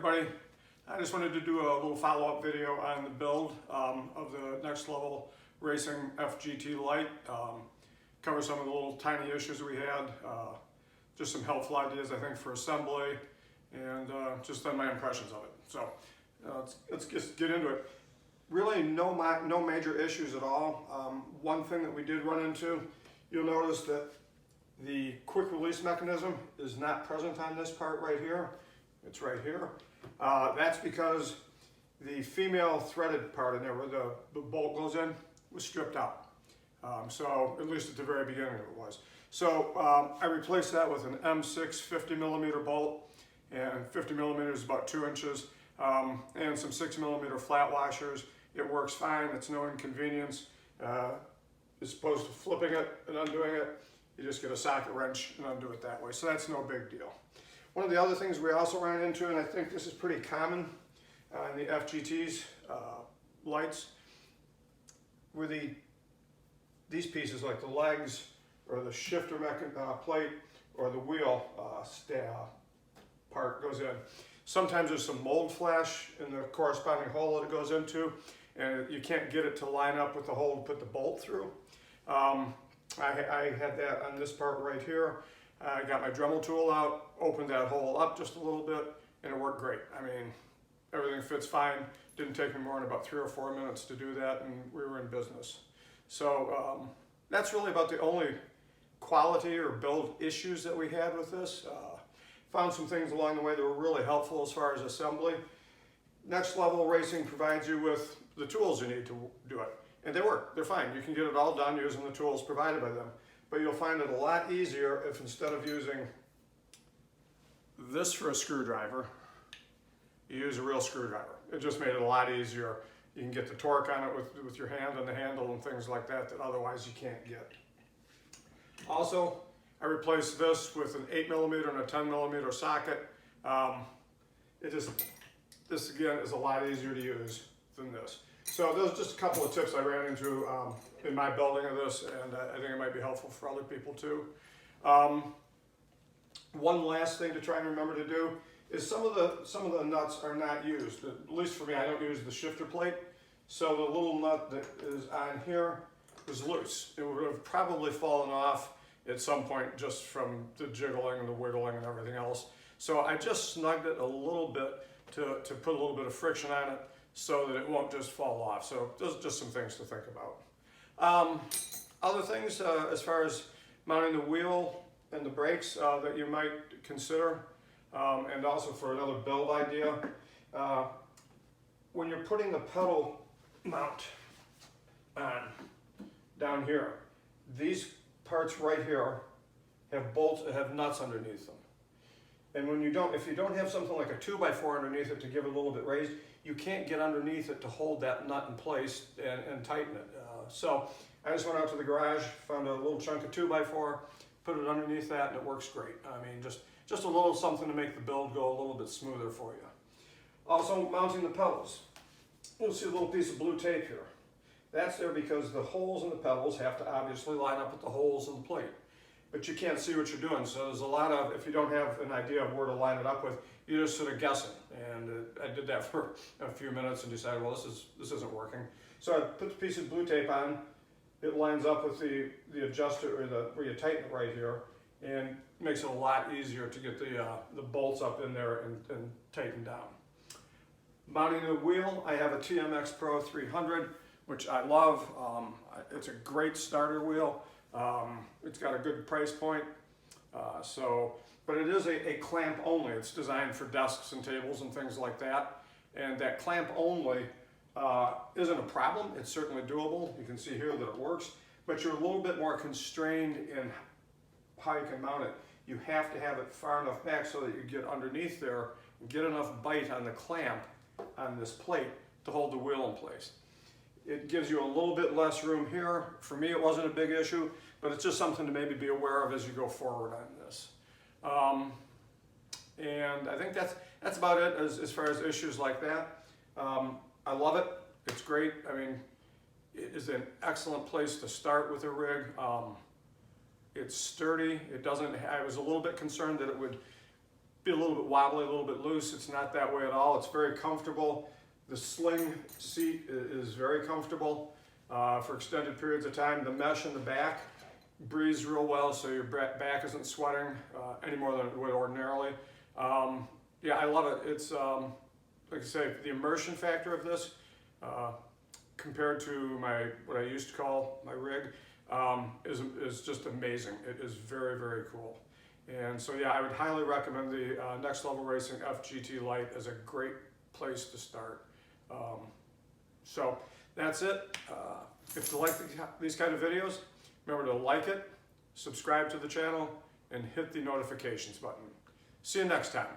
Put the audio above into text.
everybody. I just wanted to do a little follow-up video on the build of the Next Level Racing F-GT Lite. Cover some of the little tiny issues we had, just some helpful ideas I think for assembly, and just then my impressions of it. So let's just get into it. Really no major issues at all. One thing that we did run into, you'll notice that the quick release mechanism is not present on this part right here. It's right here. That's because the female threaded part in there where the bolt goes in was stripped out. So at least at the very beginning it was. So I replaced that with an M6 50mm bolt, and 50mm is about 2 inches, and some 6mm flat washers. It works fine, it's no inconvenience. As opposed to flipping it and undoing it, you just get a socket wrench and undo it that way. So that's no big deal. One of the other things we also ran into, and I think this is pretty common in the FGT's lights, were these pieces like the legs or the shifter plate or the wheel part goes in. Sometimes there's some mold flash in the corresponding hole that it goes into, and you can't get it to line up with the hole to put the bolt through. I had that on this part right here. I got my Dremel tool out, opened that hole up just a little bit, and it worked great. I mean, everything fits fine. Didn't take me more than about 3 or 4 minutes to do that, and we were in business. So that's really about the only quality or build issues that we had with this. Found some things along the way that were really helpful as far as assembly. Next Level Racing provides you with the tools you need to do it. And they work, they're fine. You can get it all done using the tools provided by them. But you'll find it a lot easier if instead of using this for a screwdriver, you use a real screwdriver. It just made it a lot easier. You can get the torque on it with your hand on the handle and things like that otherwise you can't get. Also, I replaced this with an 8mm and a 10mm socket. This again is a lot easier to use than this. So those are just a couple of tips I ran into in my building of this, and I think it might be helpful for other people too. One last thing to try and remember to do is some of the nuts are not used. At least for me, I don't use the shifter plate. So the little nut that is on here was loose. It would have probably fallen off at some point just from the jiggling and the wiggling and everything else. So I just snugged it a little bit to put a little bit of friction on it so that it won't just fall off. So those are just some things to think about. Other things as far as mounting the wheel and the brakes that you might consider, and also for another build idea, when you're putting the pedal mount on down here, these parts right here have bolts, have nuts underneath them. And when if you don't have something like a 2x4 underneath it to give it a little bit raised, you can't get underneath it to hold that nut in place and tighten it. So I just went out to the garage, found a little chunk of 2x4, put it underneath that, and it works great. I mean, just a little something to make the build go a little bit smoother for you. Also, mounting the pedals. You'll see a little piece of blue tape here. That's there because the holes in the pedals have to obviously line up with the holes in the plate. But you can't see what you're doing, so there's a lot of, if you don't have an idea of where to line it up with, you're just sort of guessing. And I did that for a few minutes and decided, well, this isn't working. So I put the piece of blue tape on. It lines up with the adjuster, or where you tighten it right here, and makes it a lot easier to get the bolts up in there and tighten down. Mounting the wheel, I have a TMX Pro 300, which I love. It's a great starter wheel. It's got a good price point, but it is a clamp only. It's designed for desks and tables and things like that. And that clamp only isn't a problem. It's certainly doable. You can see here that it works, but you're a little bit more constrained in how you can mount it. You have to have it far enough back so that you get underneath there and get enough bite on the clamp on this plate to hold the wheel in place. It gives you a little bit less room here. For me, it wasn't a big issue, but it's just something to maybe be aware of as you go forward on this. And I think that's about it as far as issues like that. I love it. It's great. I mean, it is an excellent place to start with a rig. It's sturdy. It doesn't. I was a little bit concerned that it would be a little bit wobbly, a little bit loose. It's not that way at all. It's very comfortable. The sling seat is very comfortable for extended periods of time. The mesh in the back breathes real well, so your back isn't sweating any more than it would ordinarily. Yeah, I love it. It's, like I say, the immersion factor of this, compared to what I used to call my rig, is just amazing. It is very, very cool. And so yeah, I would highly recommend the Next Level Racing F-GT Lite as a great place to start. So that's it. If you like these kind of videos, remember to like it, subscribe to the channel, and hit the notifications button. See you next time.